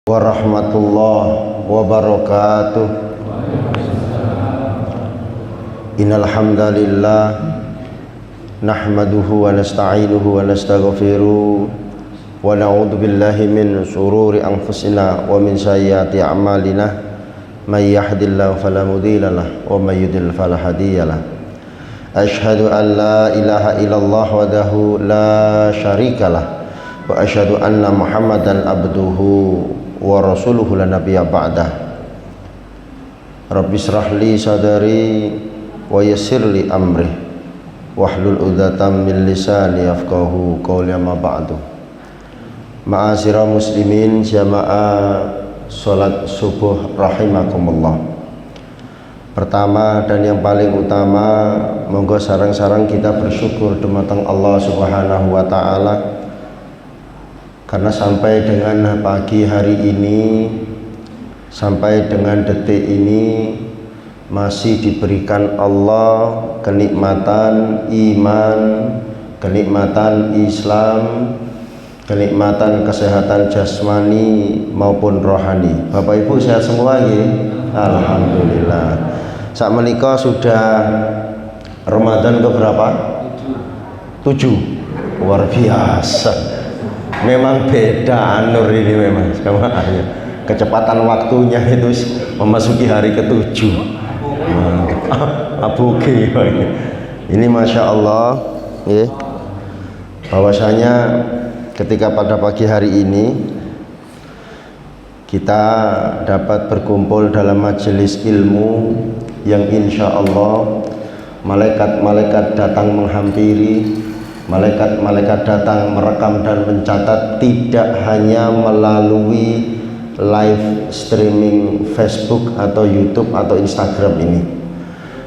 warahmatullahi wabarakatuh. Innal hamdalillah nahmaduhu wa nasta'inuhu wa nastaghfiruh wa na'udzu billahi min shururi anfusina wa min sayyiati a'malina may yahdihillahu fala mudilla lahu wa may yudlil fala hadiya lahu. Asyhadu an la ilaha illallah wahdahu la syarikalah wa asyhadu anna Muhammadan abduhu wa rasuluhu la nabiyya ba'dah. Rabbi shrah li sadri wa yassir li amri wahlul 'uqdatam min lisani yafqahu qawli, amma ba'du. Ma'asyiral muslimin jamaah salat subuh rahimakumullah. Pertama dan yang paling utama, monggo sarang-sarang kita bersyukur dumateng Allah Subhanahu wa taala karena sampai dengan pagi hari ini, sampai dengan detik ini masih diberikan Allah kenikmatan iman, kenikmatan Islam, kenikmatan kesehatan jasmani maupun rohani. Bapak Ibu sehat semua ya? Alhamdulillah. Saat menikah sudah Ramadan ke berapa? 7. Luar biasa. Memang beda Anur ini memang sama kecepatan waktunya itu memasuki hari ke-7. Abu G ini Masya Allah ya. Bahwasanya ketika pada pagi hari ini kita dapat berkumpul dalam majelis ilmu yang insya Allah malaikat-malaikat datang menghampiri, malaikat-malaikat datang merekam dan mencatat, tidak hanya melalui live streaming Facebook atau YouTube atau Instagram ini.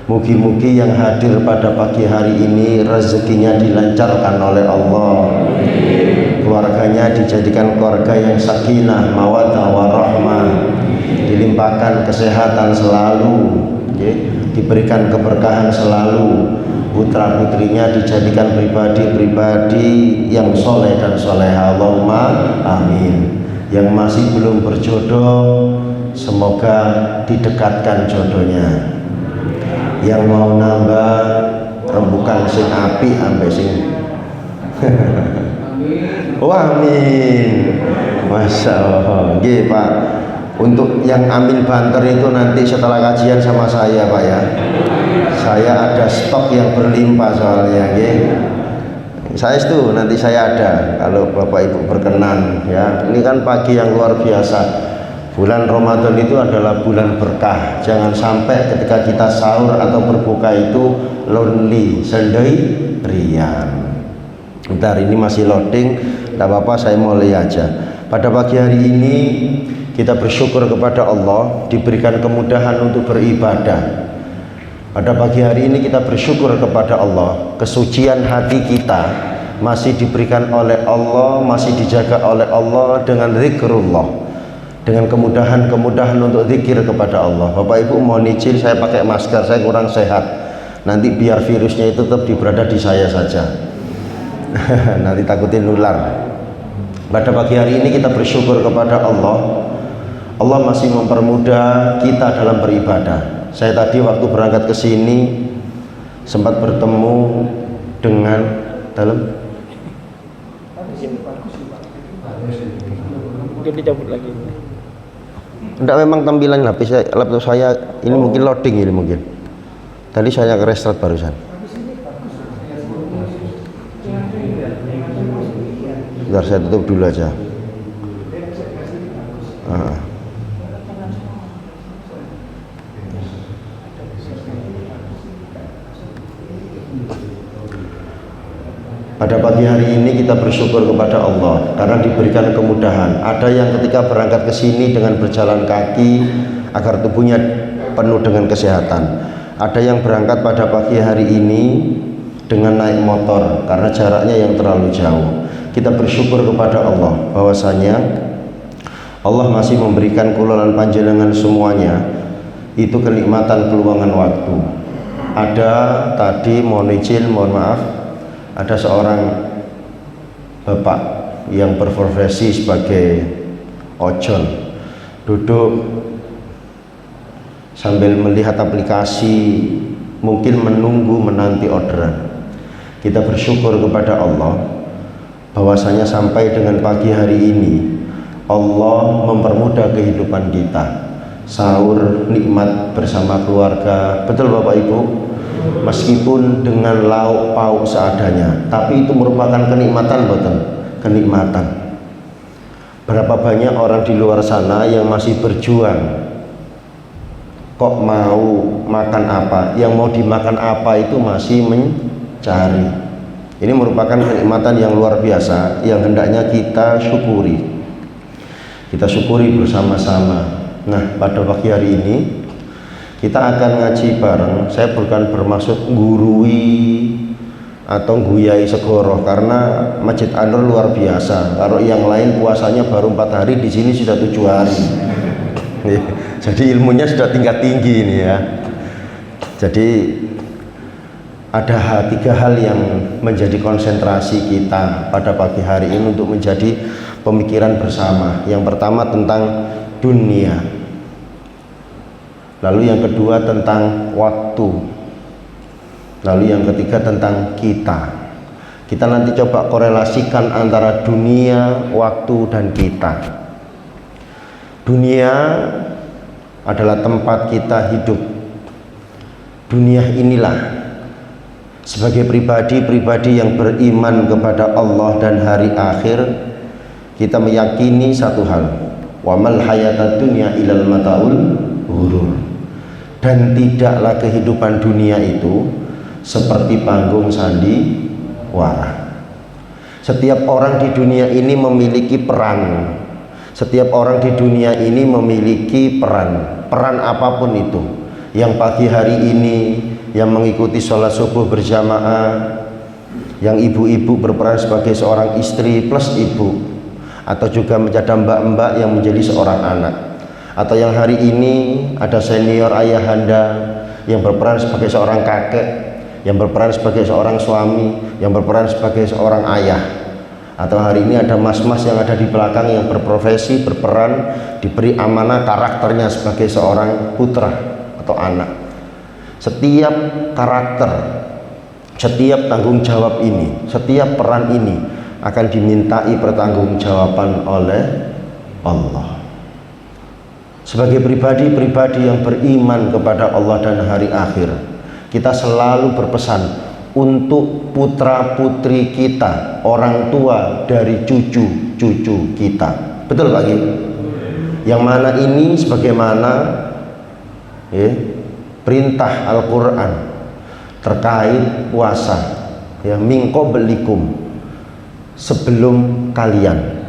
Mugi-mugi yang hadir pada pagi hari ini rezekinya dilancarkan oleh Allah, keluarganya dijadikan keluarga yang sakinah, mawaddah, warahmah, dilimpahkan kesehatan selalu, diberikan keberkahan selalu, putra putrinya dijadikan pribadi-pribadi yang soleh dan soleha, Allahumma amin. Yang masih belum berjodoh semoga didekatkan jodohnya. Yang mau nambah rembukan sing api ampe sing oh amin. Masya Allah. Nggih Pak, untuk yang amin banter itu nanti setelah kajian sama saya Pak ya. Saya ada stok yang berlimpah soalnya nggih. Saya itu nanti saya ada kalau Bapak Ibu berkenan ya. Ini kan pagi yang luar biasa. Bulan Ramadan itu adalah bulan berkah. Jangan sampai ketika kita sahur atau berbuka itu lonely, sendirian. Bentar, ini masih loading. Tidak apa-apa, saya mulai aja. Pada pagi hari ini kita bersyukur kepada Allah diberikan kemudahan untuk beribadah. Pada pagi hari ini kita bersyukur kepada Allah, kesucian hati kita masih diberikan oleh Allah, masih dijaga oleh Allah dengan zikrullah, dengan kemudahan-kemudahan untuk zikir kepada Allah. Bapak Ibu mohon izin saya pakai masker, saya kurang sehat. Nanti biar virusnya itu tetap berada di saya saja. Nanti takutin nular. Pada pagi hari ini kita bersyukur kepada Allah. Allah masih mempermudah kita dalam beribadah. Saya tadi waktu berangkat ke sini sempat bertemu dengan dalam mungkin dicabut lagi. Enggak, memang tampilan laptop saya ini mungkin loading ini mungkin. Tadi saya restart barusan. Bentar, saya tutup dulu aja. Pada pagi hari ini kita bersyukur kepada Allah karena diberikan kemudahan. Ada yang ketika berangkat ke sini dengan berjalan kaki agar tubuhnya penuh dengan kesehatan. Ada yang berangkat pada pagi hari ini dengan naik motor karena jaraknya yang terlalu jauh. Kita bersyukur kepada Allah bahwasanya Allah masih memberikan kula panjenengan semuanya itu kenikmatan keluangan waktu. Ada tadi mohon izin, mohon maaf, ada seorang bapak yang berprofesi sebagai ojol duduk sambil melihat aplikasi, mungkin menanti orderan. Kita bersyukur kepada Allah bahwasanya sampai dengan pagi hari ini Allah mempermudah kehidupan kita. Sahur nikmat bersama keluarga, betul Bapak Ibu, meskipun dengan lauk pauk seadanya, tapi itu merupakan kenikmatan, betul, kenikmatan. Berapa banyak orang di luar sana yang masih berjuang, kok mau makan apa, yang mau dimakan apa itu masih mencari. Ini merupakan kenikmatan yang luar biasa yang hendaknya kita syukuri. Kita syukuri bersama-sama. Nah, pada pagi hari ini kita akan ngaji bareng. Saya bukan bermaksud gurui atau guyai segoro, karena Masjid An-Nur luar biasa. Kalau yang lain puasanya baru 4 hari, di sini sudah 7 hari. Jadi ilmunya sudah tingkat tinggi ini ya. Jadi ada 3 hal yang menjadi konsentrasi kita pada pagi hari ini untuk menjadi pemikiran bersama. Yang pertama tentang dunia, lalu yang kedua tentang waktu, lalu yang ketiga tentang kita. Kita nanti coba korelasikan antara dunia, waktu, dan kita. Dunia adalah tempat kita hidup. Dunia inilah, sebagai pribadi-pribadi yang beriman kepada Allah dan hari akhir, kita meyakini satu hal, wa mal hayatad dunya ilal mataul ghurur. Dan tidaklah kehidupan dunia itu seperti panggung sandiwara. Setiap orang di dunia ini memiliki peran. Setiap orang di dunia ini memiliki peran apapun itu. Yang pagi hari ini yang mengikuti sholat subuh berjamaah, yang ibu-ibu berperan sebagai seorang istri plus ibu, atau juga menjadi mbak-mbak yang menjadi seorang anak, atau yang hari ini ada senior ayahanda yang berperan sebagai seorang kakek, yang berperan sebagai seorang suami, yang berperan sebagai seorang ayah, atau hari ini ada mas-mas yang ada di belakang yang berprofesi, berperan, diberi amanah karakternya sebagai seorang putra atau anak. Setiap karakter, setiap tanggung jawab ini, setiap peran ini akan dimintai pertanggungjawaban oleh Allah. Sebagai pribadi-pribadi yang beriman kepada Allah dan hari akhir, kita selalu berpesan untuk putra-putri kita, orang tua dari cucu-cucu kita. Betul Pak Ki? Yang mana ini sebagaimana perintah Al-Quran terkait puasa, ya, min qablikum, sebelum kalian,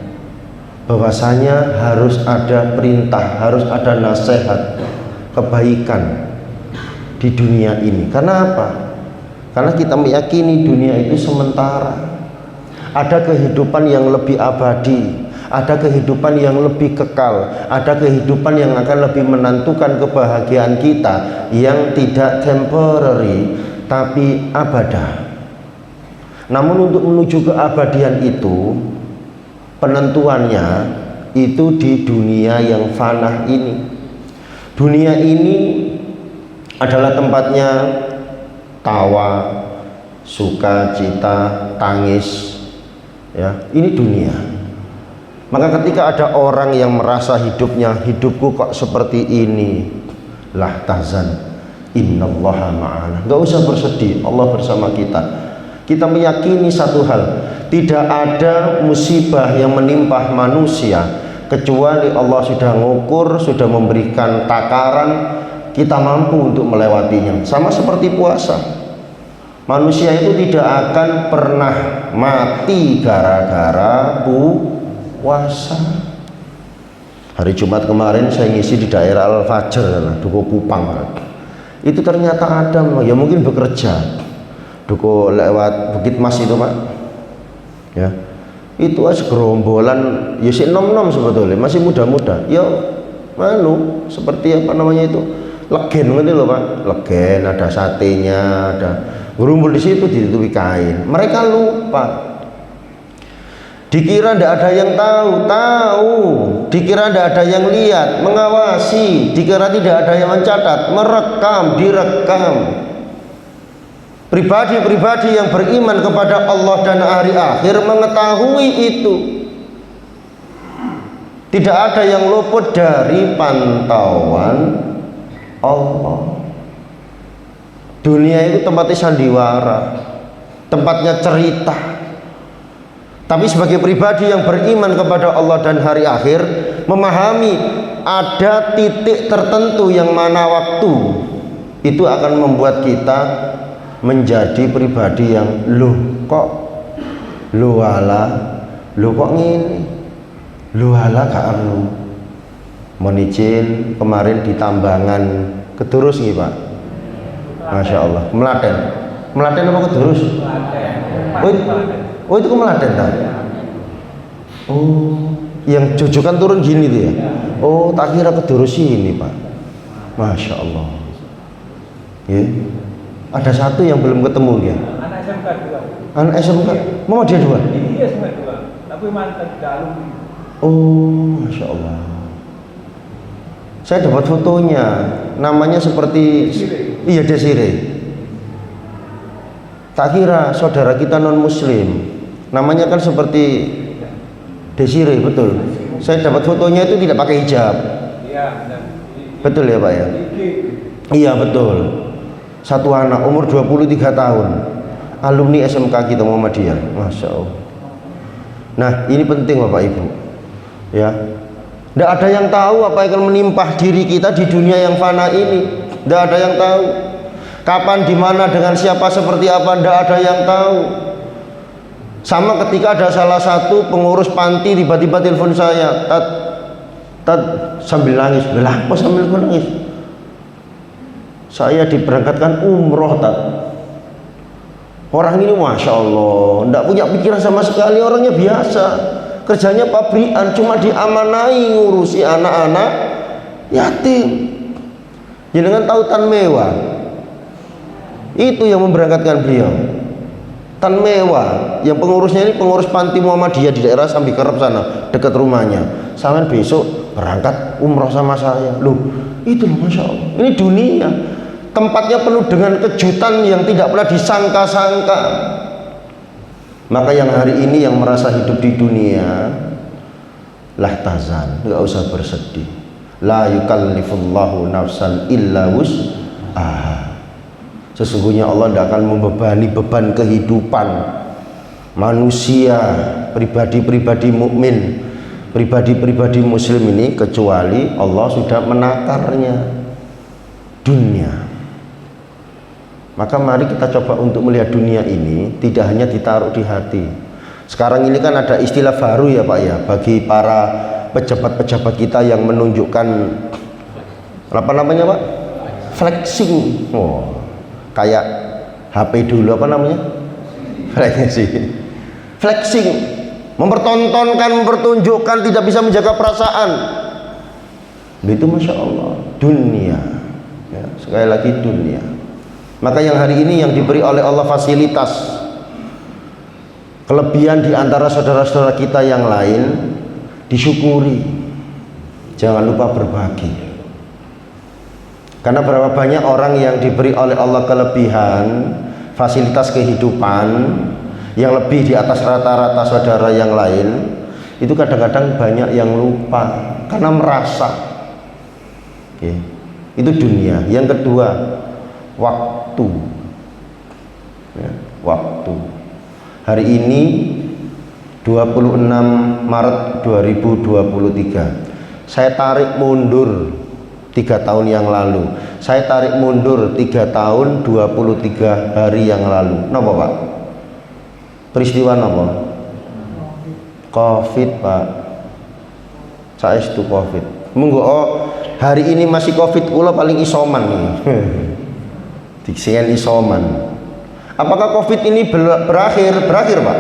bahwasanya harus ada perintah, harus ada nasihat kebaikan di dunia ini. Karena apa? Karena kita meyakini dunia itu sementara. Ada kehidupan yang lebih abadi, ada kehidupan yang lebih kekal, ada kehidupan yang akan lebih menentukan kebahagiaan kita, yang tidak temporary tapi abadah. Namun untuk menuju keabadian itu, penentuannya itu di dunia yang fana ini. Dunia ini adalah tempatnya tawa, sukacita, tangis, ya, ini dunia. Maka ketika ada orang yang merasa hidupku kok seperti ini, lah tahzan, innallaha ma'ana, nggak usah bersedih, Allah bersama kita. Kita meyakini satu hal, tidak ada musibah yang menimpa manusia kecuali Allah sudah ngukur, sudah memberikan takaran, kita mampu untuk melewatinya. Sama seperti puasa, manusia itu tidak akan pernah mati gara-gara puasa. Hari Jumat kemarin saya ngisi di daerah Al-Fajr, Duku Kupang. Itu ternyata ada, ya mungkin bekerja Duku lewat Bukit Mas itu Pak, ya, itu aja gerombolan, ya si nom-nom sebetulnya, masih muda-muda, ya manu, seperti apa namanya itu, legen gitu loh Pak, legen, ada satenya, ada gerumpul di situ ditutupi kain. Mereka lupa Dikira tidak ada yang tahu, dikira tidak ada yang lihat, mengawasi, dikira tidak ada yang mencatat, merekam, direkam. Pribadi-pribadi yang beriman kepada Allah dan hari akhir mengetahui itu. Tidak ada yang luput dari pantauan Allah. Dunia itu tempatnya sandiwara, tempatnya cerita. Tapi sebagai pribadi yang beriman kepada Allah dan hari akhir, memahami ada titik tertentu yang mana waktu itu akan membuat kita menjadi pribadi yang loh kok ngini, loh ala gak anu. Menicin kemarin di Tambangan Kedurus nih Pak. Masya Allah, Melaten apa Kedurus? Oh itu ke Melaten tak? Oh, yang jojokan turun gini tuh ya? Oh, tak kira Kedurus ini Pak. Masya Allah. Ya, ada satu yang belum ketemu dia. Anak SMK 2. Anak SMK? Mau dia 2? Ini SMK 2, tapi mantan dalam. Oh, Masya Allah. Saya dapat fotonya, namanya seperti iya Desire. Tak kira saudara kita non muslim, namanya kan seperti Desire, betul. Saya dapat fotonya itu tidak pakai hijab. Iya, betul ya Pak ya? Iya betul. Satu anak umur 23 tahun, alumni SMK kita Muhammadiyah. Masya Allah. Nah ini penting Bapak Ibu ya. Tidak ada yang tahu apa yang akan menimpa diri kita di dunia yang fana ini. Tidak ada yang tahu kapan, di mana, dengan siapa, seperti apa. Tidak ada yang tahu. Sama ketika ada salah satu pengurus panti tiba-tiba telepon saya, tat sambil nangis. Lah apa sambil nangis? Saya diberangkatkan umroh tat. Orang ini Masya Allah tidak punya pikiran sama sekali, orangnya biasa, kerjanya pabrikan, cuma diamanai ngurusi anak-anak yatim. Jangan tahu tan mewah itu yang memberangkatkan beliau. Tan mewah yang pengurusnya ini pengurus panti Muhammadiyah di daerah Sambikerep sana, dekat rumahnya. Sampai besok berangkat umroh sama saya. Loh itu loh Masya Allah, ini dunia, tempatnya penuh dengan kejutan yang tidak pernah disangka-sangka. Maka yang hari ini yang merasa hidup di dunia, lah tazan, nggak usah bersedih. La yukallifullahu nafsan illa wus'aha. Sesungguhnya Allah tidak akan membebani beban kehidupan manusia, pribadi-pribadi mukmin, pribadi-pribadi muslim ini, kecuali Allah sudah menakarnya dunia. Maka mari kita coba untuk melihat dunia ini tidak hanya ditaruh di hati. Sekarang ini kan ada istilah baru ya Pak ya, bagi para pejabat-pejabat kita yang menunjukkan apa namanya Pak? Flexing. Oh, kayak HP dulu apa namanya? Flexing. Mempertontonkan, mempertunjukkan, tidak bisa menjaga perasaan. Itu Masya Allah, dunia ya, sekali lagi dunia. Maka yang hari ini yang diberi oleh Allah fasilitas, kelebihan di antara saudara-saudara kita yang lain, disyukuri. Jangan lupa berbagi. Karena berapa banyak orang yang diberi oleh Allah kelebihan, fasilitas kehidupan yang lebih di atas rata-rata saudara yang lain, itu kadang-kadang banyak yang lupa karena merasa. Oke. Itu dunia. Yang kedua, waktu ya, waktu. Hari ini 26 Maret 2023, saya tarik mundur 3 tahun yang lalu, saya tarik mundur 3 tahun 23 hari yang lalu. Napa Pak? Peristiwa napa? Covid Pak. Saya itu Covid. Monggo hari ini masih Covid, kula paling isoman nih. Diksian isoman. Apakah Covid ini berakhir? Berakhir Pak?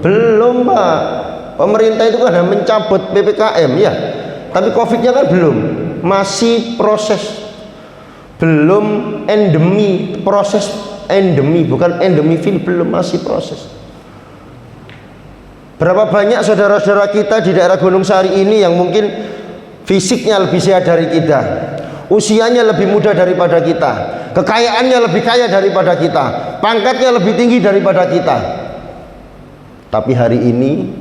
Belum Pak. Pemerintah itu kan mencabut PPKM ya, tapi Covid-nya kan belum, masih proses, belum endemi, proses endemi, bukan endemi belum, masih proses. Berapa banyak saudara-saudara kita di daerah Gunung Sari ini yang mungkin fisiknya lebih sehat dari kita, usianya lebih muda daripada kita, kekayaannya lebih kaya daripada kita, pangkatnya lebih tinggi daripada kita. Tapi hari ini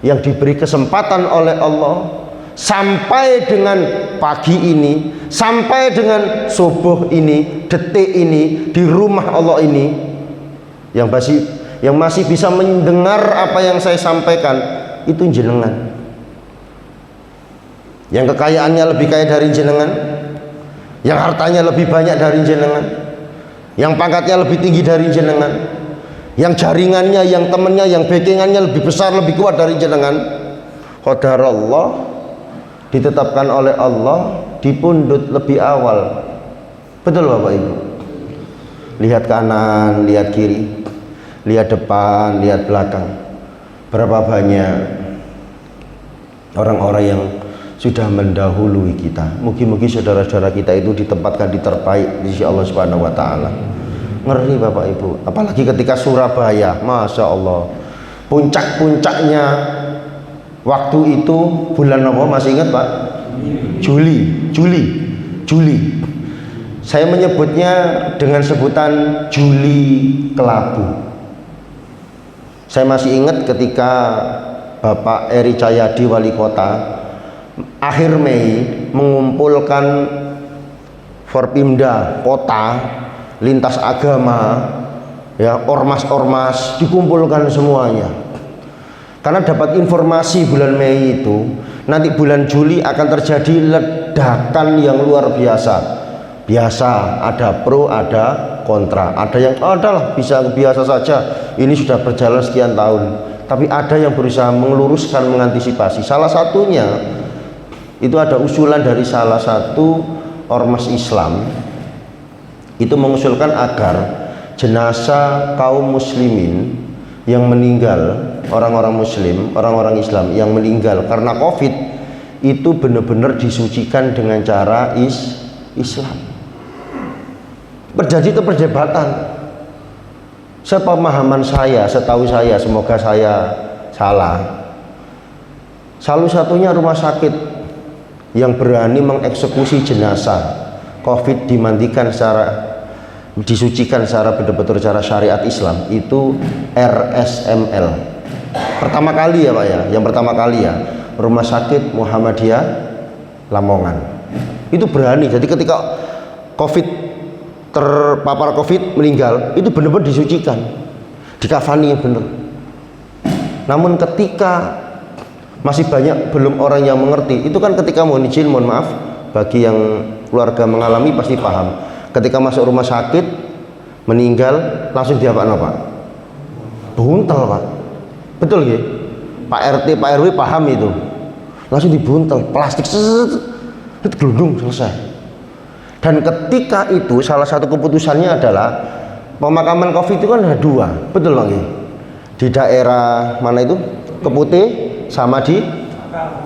yang diberi kesempatan oleh Allah sampai dengan pagi ini, sampai dengan subuh ini, detik ini, di rumah Allah ini, yang masih bisa mendengar apa yang saya sampaikan, itu jenengan. Yang kekayaannya lebih kaya dari jenengan, yang hartanya lebih banyak dari jenengan, yang pangkatnya lebih tinggi dari jenengan, yang jaringannya, yang temannya, yang backingannya lebih besar, lebih kuat dari jenengan. Qadarullah, ditetapkan oleh Allah, dipundhut lebih awal. Betul Bapak Ibu? Lihat kanan, lihat kiri, lihat depan, lihat belakang. Berapa banyak orang-orang yang sudah mendahului kita. Mungkin saudara-saudara kita itu ditempatkan di terbaik di sisi Allah Subhanahu wa taala. Ngeri Bapak Ibu. Apalagi ketika Surabaya, Masya Allah, puncak-puncaknya waktu itu bulan apa? Masih ingat Pak? Juli. Saya menyebutnya dengan sebutan Juli Kelabu. Saya masih ingat ketika Bapak Eri Cahyadi wali kota akhir Mei mengumpulkan Forpimda kota, lintas agama, ya, ormas-ormas, dikumpulkan semuanya. Karena dapat informasi bulan Mei itu nanti bulan Juli akan terjadi ledakan yang luar biasa. Biasa, ada pro, ada kontra, ada yang adalah bisa biasa saja, ini sudah berjalan sekian tahun. Tapi ada yang berusaha meluruskan, mengantisipasi. Salah satunya itu ada usulan dari salah satu ormas Islam, itu mengusulkan agar jenazah kaum muslimin yang meninggal, orang-orang muslim, orang-orang Islam yang meninggal karena COVID itu benar-benar disucikan dengan cara Islam. Terjadi perdebatan. Sepemahaman saya, setahu saya, semoga saya salah, salah satunya rumah sakit yang berani mengeksekusi jenazah COVID dimandikan secara, disucikan secara betul-betul secara syariat Islam itu RSML. Pertama kali ya Pak ya, yang pertama kali ya, Rumah Sakit Muhammadiyah Lamongan. Itu berani. Jadi ketika COVID, terpapar COVID, meninggal, itu benar-benar disucikan, dikafani yang benar. Namun ketika masih banyak belum orang yang mengerti, itu kan ketika mohon izin, mohon maaf bagi yang keluarga mengalami pasti paham, ketika masuk rumah sakit meninggal langsung diapakan Pak? Buntel Pak. Betul ya? Pak RT, Pak RW paham itu, langsung dibuntel plastik, itu gelundung, selesai. Dan ketika itu salah satu keputusannya adalah pemakaman COVID itu kan ada dua, betul Bang? Di daerah mana itu? Keputih sama di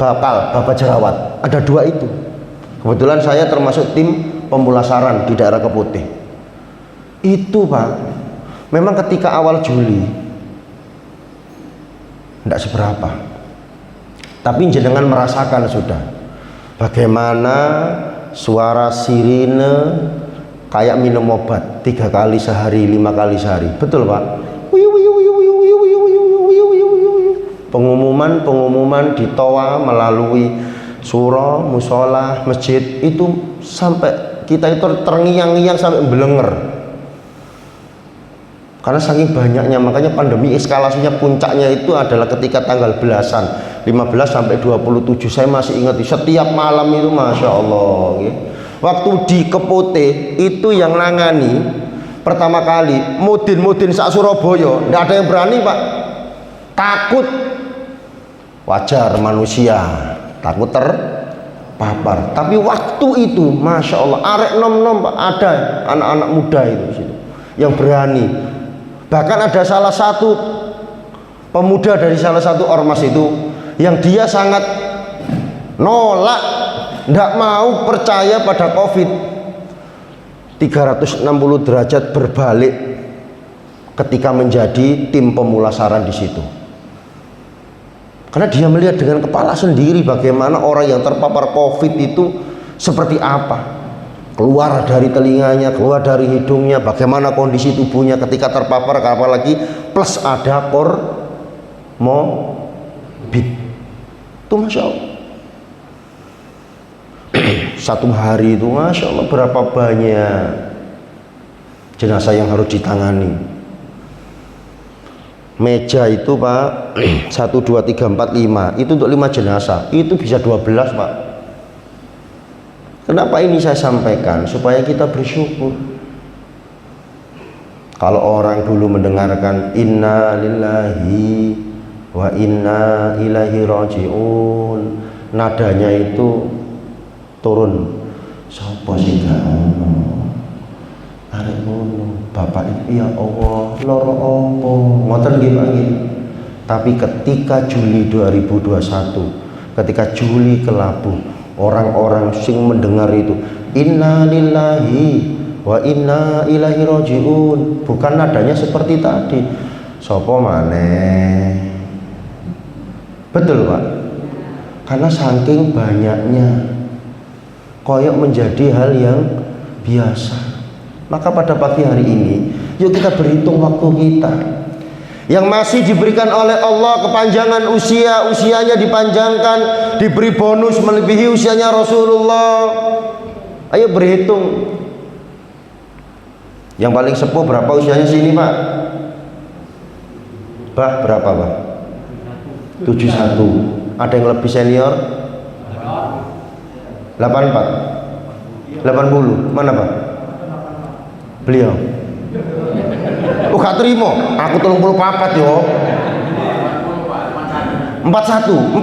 Bapak Jerawat, ada dua itu. Kebetulan saya termasuk tim pemulasaran di daerah Keputih. Itu Pak, memang ketika awal Juli tidak seberapa, tapi jenengan merasakan sudah bagaimana suara sirine kayak minum obat 3 kali sehari, 5 kali sehari. Betul Pak? Pengumuman di toa melalui surau, musola, masjid itu sampai kita itu terngiang-ngiang sampai belenger. Karena saking banyaknya, makanya pandemi eskalasinya puncaknya itu adalah ketika tanggal belasan, 15 sampai 27. Saya masih ingat setiap malam itu Masya Allah gitu. Waktu di Keputih itu yang nangani pertama kali mudin sak Surabaya, tidak ada yang berani Pak, takut. Wajar, manusia takut terpapar. Tapi waktu itu Masya Allah arek nom Pak, ada anak-anak muda itu situ yang berani. Bahkan ada salah satu pemuda dari salah satu ormas itu yang dia sangat nolak, tidak mau percaya pada COVID. 360 derajat berbalik ketika menjadi tim pemulasaran di situ. Karena dia melihat dengan kepala sendiri bagaimana orang yang terpapar COVID itu seperti apa. Keluar dari telinganya, keluar dari hidungnya, bagaimana kondisi tubuhnya ketika terpapar, apalagi plus ada komorbid. Itu Masya Allah. Satu hari itu Masya Allah berapa banyak jenazah yang harus ditangani. Meja itu Pak 1, 2, 3, 4, 5 itu untuk 5 jenazah, itu bisa 12 Pak. Kenapa ini saya sampaikan? Supaya kita bersyukur. Kalau orang dulu mendengarkan inna lillahi wa inna ilaihi raji'un, nadanya itu turun. Sapa sing gak ono arek ngono, bapak itu ya Allah loro apa ngoten nggih Pak nggih. Tapi ketika Juli 2021, ketika Juli kelabu, orang-orang sing mendengar itu inna lillahi wa inna ilaihi raji'un, bukan nadanya seperti tadi. Sapa maneh? Betul Pak. Karena saking banyaknya koyok menjadi hal yang biasa. Maka pada pagi hari ini yuk kita berhitung waktu kita yang masih diberikan oleh Allah kepanjangan usia, usianya dipanjangkan, diberi bonus melebihi usianya Rasulullah. Ayo berhitung. Yang paling sepuh berapa usianya sini Pak? Pak berapa Pak? 71. Ada yang lebih senior? 84. 80. Mana Pak? Beliau. Oh gak terima. Aku 34 yo. 41.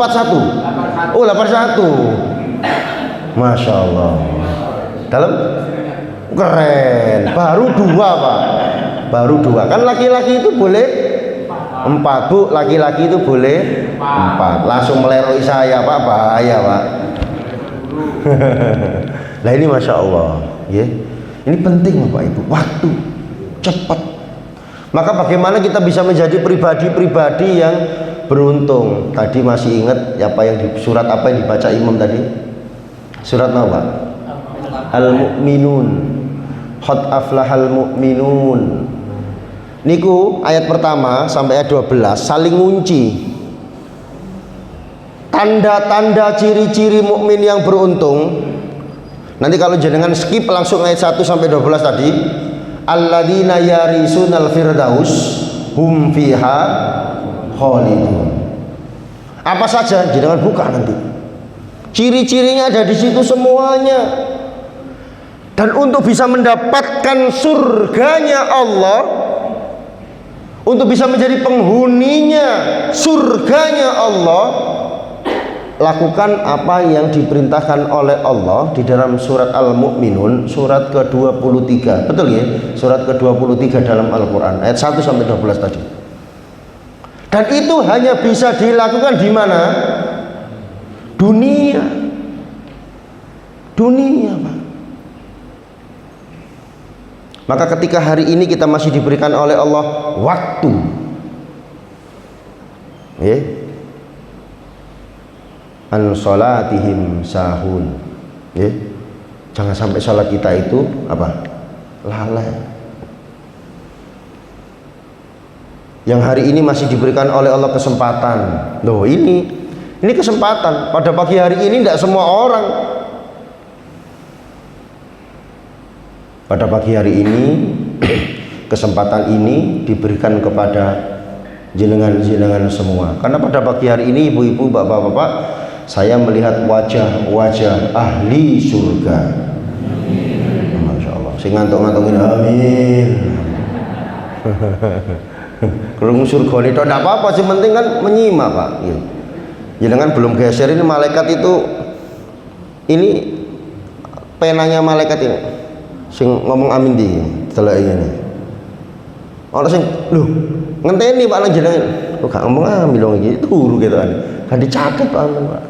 Oh 81. Masya Allah. Dalam keren. Baru 2 Pak. Baru 2. Kan laki-laki itu boleh 4 Bu. Laki-laki itu boleh 4. Langsung meleroi saya Pak. Bahaya Pak. Nah ini Masya Allah ya. Ini penting Bapak Ibu, waktu cepat. Maka bagaimana kita bisa menjadi pribadi-pribadi yang beruntung. Tadi masih ingat apa yang di surat apa yang dibaca imam tadi? Surat apa? Al-Mu'minun. Qad aflahal mu'minun. Niku ayat pertama sampai ayat 12 saling ngunci. Tanda-tanda ciri-ciri mukmin yang beruntung. Nanti kalau jenengan skip langsung ayat 1 sampai 12 tadi. Alladzina yarisunal firdaus hum fiha khalidun. Apa saja jenengan buka nanti. Ciri-cirinya ada di situ semuanya. Dan untuk bisa mendapatkan surganya Allah, untuk bisa menjadi penghuninya surganya Allah, lakukan apa yang diperintahkan oleh Allah di dalam surat Al-Mu'minun surat ke-23. Betul ya? Surat ke-23 dalam Al-Qur'an ayat 1 sampai 12 tadi. Dan itu hanya bisa dilakukan di mana? Dunia. Dunia, Pak. Maka ketika hari ini kita masih diberikan oleh Allah waktu. Ya. An salatihim sahun. Ya. Jangan sampai salat kita itu apa? Lalai. Yang hari ini masih diberikan oleh Allah kesempatan. Loh, ini kesempatan. Pada pagi hari ini tidak semua orang. Pada pagi hari ini kesempatan ini diberikan kepada jenengan-jenengan semua. Karena pada pagi hari ini ibu-ibu, bapak-bapak, saya melihat wajah-wajah ahli surga. Masya Allah. Sing ngantuk-ngantukin amin. Kalau surga itu tidak apa-apa, sih penting kan menyimak Pak. Jenengan belum geser ini malaikat itu, ini penanya malaikat ini. Sing ngomong amin di setelah ini. Orang sing, loh, ngenteni Pak nang jenengan. Kok gak ngomong amin dong iki, turu gitu kan. Kan dicatat Pak amin Pak.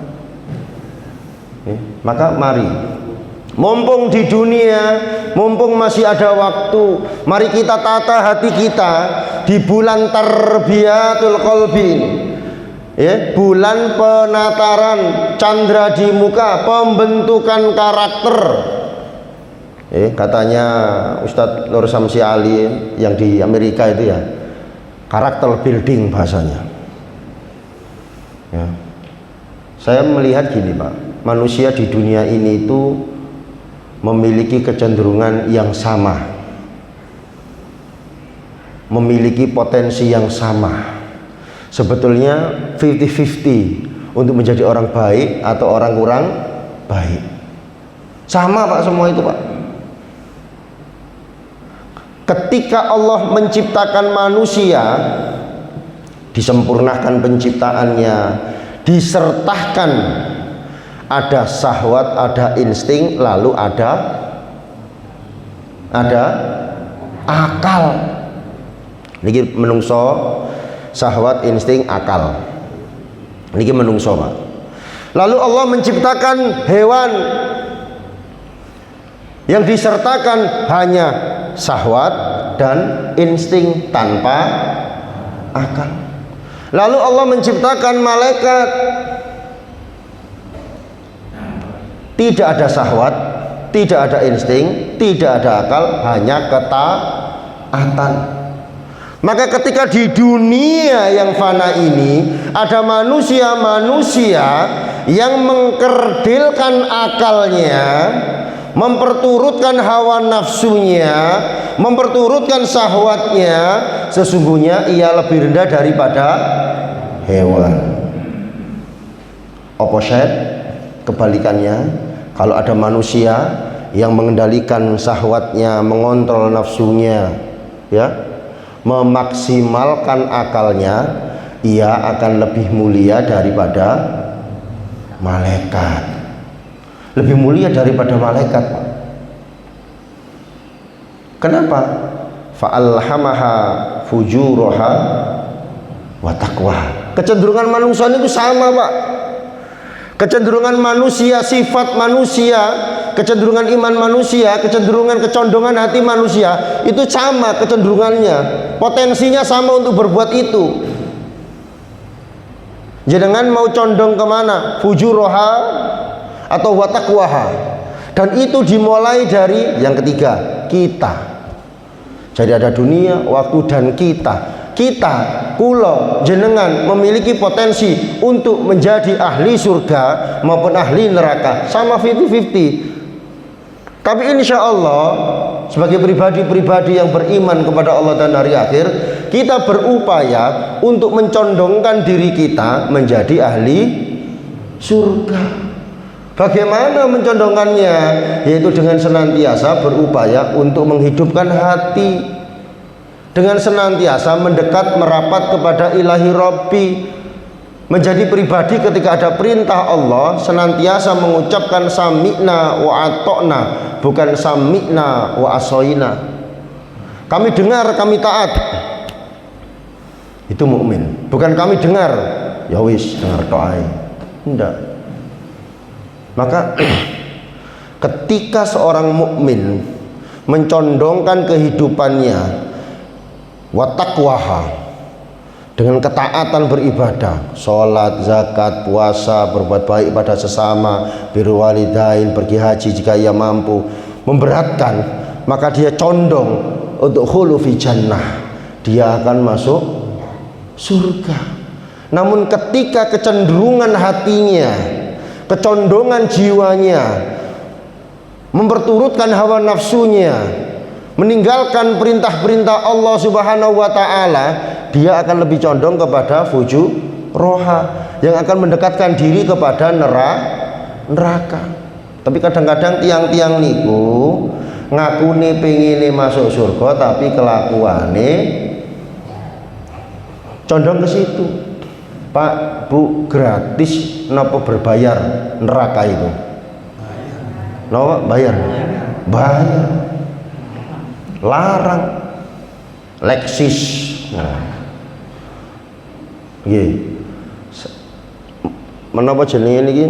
Maka mari, mumpung di dunia, mumpung masih ada waktu, mari kita tata hati kita di bulan Tarbiyatul Qalbi ini. Ya, bulan penataran candra di muka, pembentukan karakter. Katanya Ustadz Nur Samsi Ali yang di Amerika itu ya, karakter building bahasanya. Ya. Saya melihat gini Pak, manusia di dunia ini itu memiliki kecenderungan yang sama, memiliki potensi yang sama. Sebetulnya 50-50 untuk menjadi orang baik atau orang kurang baik. Sama Pak, semua itu Pak. Ketika Allah menciptakan manusia, disempurnakan penciptaannya, disertakan ada syahwat, ada insting, lalu ada akal. Niki menungso, syahwat, insting, akal. Niki menungso Pak. Lalu Allah menciptakan hewan yang disertakan hanya syahwat dan insting tanpa akal. Lalu Allah menciptakan malaikat, tidak ada syahwat, tidak ada insting, tidak ada akal, hanya ketaatan. Maka ketika di dunia yang fana ini ada manusia-manusia yang mengkerdilkan akalnya, memperturutkan hawa nafsunya, memperturutkan syahwatnya, sesungguhnya ia lebih rendah daripada hewan. Opposite, kebalikannya, kalau ada manusia yang mengendalikan syahwatnya, mengontrol nafsunya, ya, memaksimalkan akalnya, ia akan lebih mulia daripada malaikat. Lebih mulia daripada malaikat Pak. Kenapa? Fa'alhamaha fujuraha wa taqwa. Kecenderungan manusia itu sama Pak. Kecenderungan manusia, sifat manusia, kecenderungan iman manusia, kecenderungan kecondongan hati manusia itu sama kecenderungannya, potensinya sama untuk berbuat itu. Jenengan mau condong kemana? Fujuroha atau watakwaha. Dan itu dimulai dari yang ketiga, kita. Jadi ada dunia, waktu, dan kita. Kita, kulo, jenengan memiliki potensi untuk menjadi ahli surga maupun ahli neraka, sama 50-50. Tapi insya Allah sebagai pribadi-pribadi yang beriman kepada Allah dan hari akhir, kita berupaya untuk mencondongkan diri kita menjadi ahli surga. Bagaimana mencondongkannya? Yaitu dengan senantiasa berupaya untuk menghidupkan hati, dengan senantiasa mendekat merapat kepada ilahi Rabbi, menjadi pribadi ketika ada perintah Allah senantiasa mengucapkan sami'na wa atokna, bukan sami'na wa asoina. Kami dengar, kami taat, itu mukmin. Bukan kami dengar, ya wis dengar doai, enggak. Maka ketika seorang mukmin mencondongkan kehidupannya watakwaha, dengan ketaatan beribadah, sholat, zakat, puasa, berbuat baik pada sesama, birrul walidain, pergi haji jika ia mampu, memberatkan, maka dia condong untuk khulu fi jannah, dia akan masuk surga. Namun ketika kecenderungan hatinya, kecondongan jiwanya memperturutkan hawa nafsunya, meninggalkan perintah-perintah Allah Subhanahu wa ta'ala, dia akan lebih condong kepada fujuroha, yang akan mendekatkan diri kepada neraka. Tapi kadang-kadang tiang-tiang niku ngakune pengine masuk surga tapi kelakuane condong ke situ. Pak, Bu, gratis napa berbayar neraka itu? Napa bayar? Bayar. Larang. Leksis. Nah. Nggih. Menapa jenenge niki?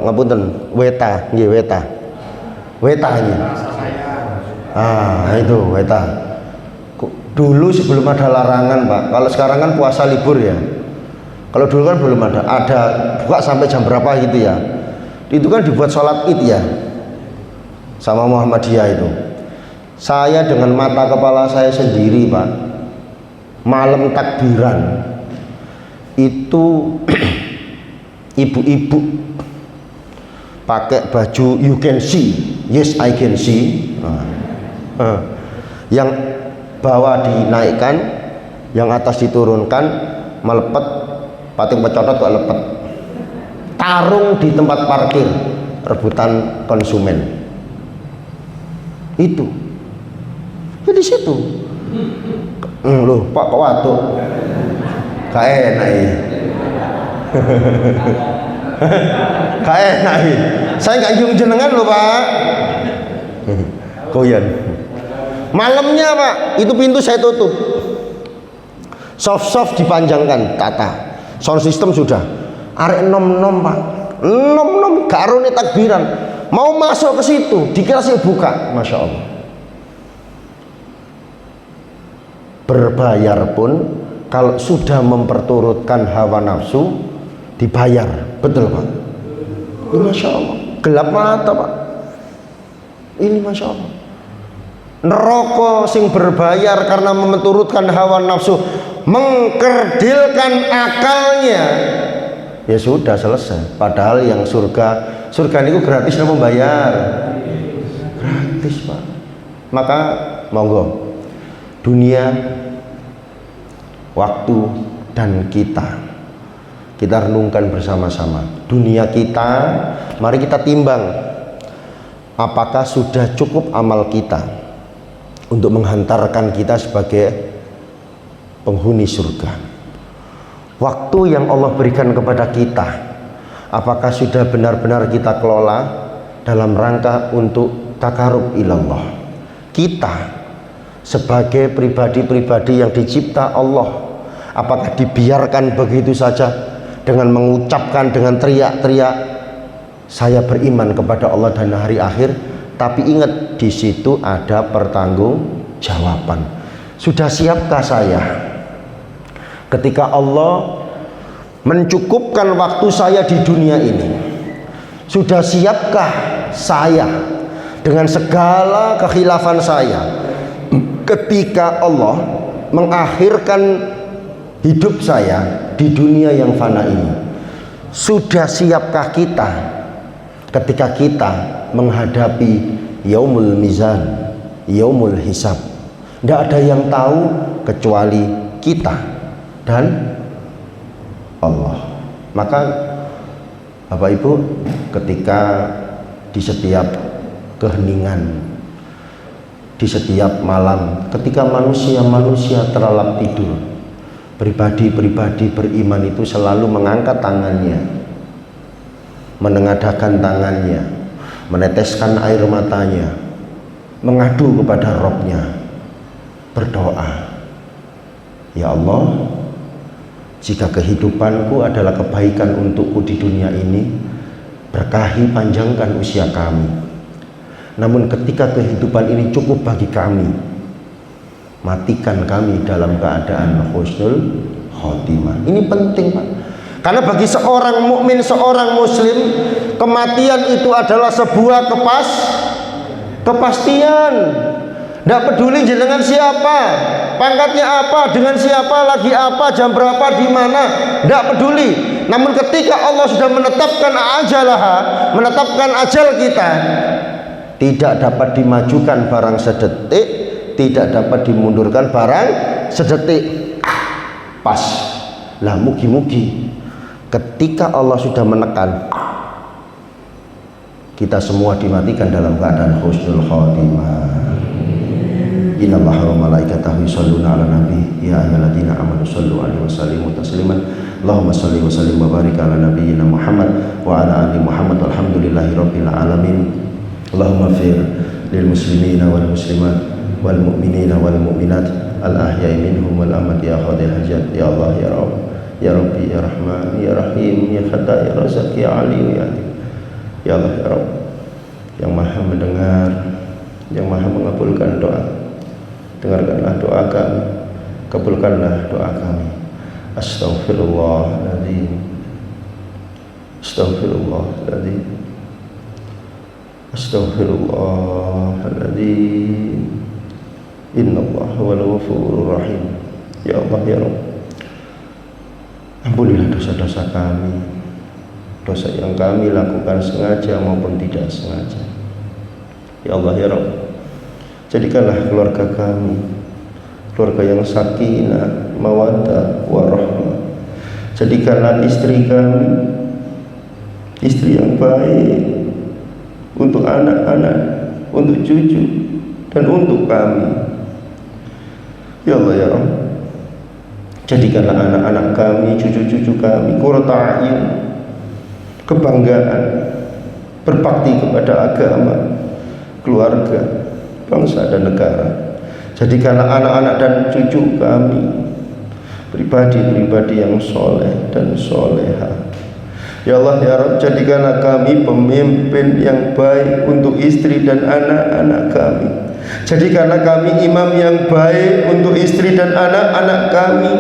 Ngapunten, weta, nggih weta. Weta ini. Ah, itu weta. Dulu sebelum ada larangan, Pak. Kalau sekarang kan puasa libur ya. Kalau dulu kan belum ada buka sampai jam berapa gitu ya. Itu kan dibuat sholat id ya, sama Muhammadiyah itu. Saya dengan mata kepala saya sendiri Pak, malam takbiran itu ibu-ibu pakai baju you can see, yes I can see, yang bawah dinaikkan, yang atas diturunkan, melepet, pating pecotot kok lepet, tarung di tempat parkir, rebutan konsumen. Itu ya di situ. Loh Pak kok watuk gak enak ya. Gak enak ya. Saya gak jung jenengan loh Pak. Koyan malamnya Pak, itu pintu saya tutup, soft dipanjangkan, tata sound system sudah, arek nom Pak, nom garone takbiran, mau masuk ke situ dikira saya buka, Masya Allah. Berbayar pun kalau sudah memperturutkan hawa nafsu dibayar, betul Pak. Ini Masya Allah, gelap mata Pak, ini Masya Allah. Neraka sing berbayar karena menurutkan hawa nafsu, mengkerdilkan akalnya, ya sudah selesai. Padahal yang surga itu gratis, nggak membayar, gratis Pak. Maka monggo, dunia, waktu, dan kita renungkan bersama-sama. Dunia kita, mari kita timbang apakah sudah cukup amal kita untuk menghantarkan kita sebagai penghuni surga. Waktu yang Allah berikan kepada kita, apakah sudah benar-benar kita kelola dalam rangka untuk takarub ilallah? Kita sebagai pribadi-pribadi yang dicipta Allah, apakah dibiarkan begitu saja dengan mengucapkan dengan teriak-teriak saya beriman kepada Allah dan hari akhir? Tapi ingat, di situ ada pertanggungjawaban. Sudah siapkah saya ketika Allah mencukupkan waktu saya di dunia ini? Sudah siapkah saya dengan segala kekhilafan saya ketika Allah mengakhirkan hidup saya di dunia yang fana ini? Sudah siapkah kita ketika kita menghadapi yaumul mizan, yaumul hisab? Tidak ada yang tahu kecuali kita dan Allah. Maka Bapak Ibu, ketika di setiap keheningan, di setiap malam, ketika manusia terlelap tidur, pribadi-pribadi beriman itu selalu mengangkat tangannya, menengadahkan tangannya, meneteskan air matanya, mengadu kepada Robnya, berdoa, ya Allah, jika kehidupanku adalah kebaikan untukku di dunia ini, berkahi panjangkan usia kami. Namun ketika kehidupan ini cukup bagi kami, matikan kami dalam keadaan husnul khotimah. Ini penting Pak. Karena bagi seorang mukmin, seorang muslim, kematian itu adalah sebuah kepastian. Tidak peduli jenengan siapa, pangkatnya apa, dengan siapa, lagi apa, jam berapa, di mana, tidak peduli. Namun ketika Allah sudah menetapkan menetapkan ajal kita, tidak dapat dimajukan barang sedetik, tidak dapat dimundurkan barang sedetik. Pas lah, mugi-mugi ketika Allah sudah menekan, kita semua dimatikan dalam keadaan husnul khotimah. Innallaha wa malaikatahu yusholluna 'alan nabi ya ayyuhalladzina amanu shollu 'alaihi wa sallimu tasliman. Allahumma shalli wa sallim wa barik 'ala nabiyyina Muhammad wa 'ala ali Muhammad walhamdulillahi rabbil alamin. Allahumma fir lil muslimina wal muslimat wal mu'minina wal mu'minat al ahya'i minhum wal amwat ya qadil hajat ya Allah ya Rabb ya Rabbi ya Rahman ya Rahim ya Fattah ya Razak ya Ali ya Atim ya Allah ya Rabb, yang maha mendengar, yang maha mengabulkan doa. Dengarkanlah doa kami, kabulkanlah doa kami. Astaghfirullahaladzim. Astaghfirullahaladzim. Astaghfirullahaladzim. Innallaha wal ghafurur rahim. Ya Allah ya Rabb, ampunilah dosa-dosa kami, dosa yang kami lakukan sengaja maupun tidak sengaja. Ya Allah ya Rabb, jadikanlah keluarga kami keluarga yang sakinah, mawaddah, warahmah. Jadikanlah istri kami istri yang baik untuk anak-anak, untuk cucu, dan untuk kami. Ya Allah ya Rabb, jadikanlah anak-anak kami, cucu-cucu kami qurrata a'yun, kebanggaan, berbakti kepada agama, keluarga, bangsa dan negara. Jadikanlah anak-anak dan cucu kami pribadi-pribadi yang soleh dan soleha. Ya Allah ya Rabb, jadikanlah kami pemimpin yang baik untuk istri dan anak-anak kami. Jadikanlah kami imam yang baik untuk istri dan anak-anak kami,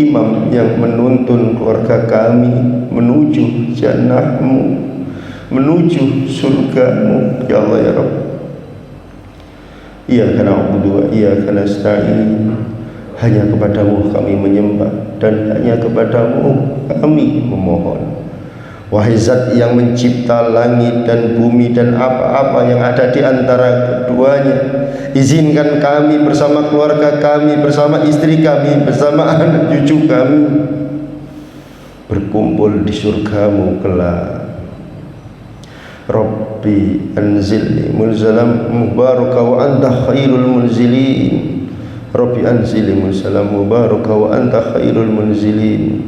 imam yang menuntun keluarga kami menuju jannah-Mu, menuju surga-Mu. Ya Allah ya Rabb, Iyyaka na'budu wa iyyaka nasta'in. Hanya kepadamu kami menyembah dan hanya kepadamu kami memohon. Wahai Zat yang mencipta langit dan bumi dan apa-apa yang ada di antara keduanya, izinkan kami bersama keluarga kami, bersama istri kami, bersama anak cucu kami berkumpul di surga-Mu kelak. Rabbi anzilni munzalam mubaraka wa anta khairul munzilin. Rabbi anzilni munzalam mubaraka wa anta khairul munzilin.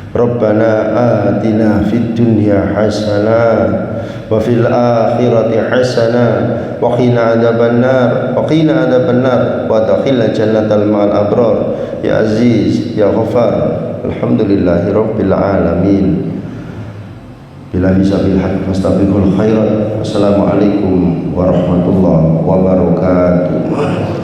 Rabbana atina fid dunya hasanah wa fil akhirati hasanah wa qina adzabannar wa adkhilna jannatal ma'al abrar ya aziz ya ghafar. Alhamdulillahi rabbil alamin. Bila bisa bilhaq fastabiqul khairat. Wassalamualaikum warahmatullahi wabarakatuh.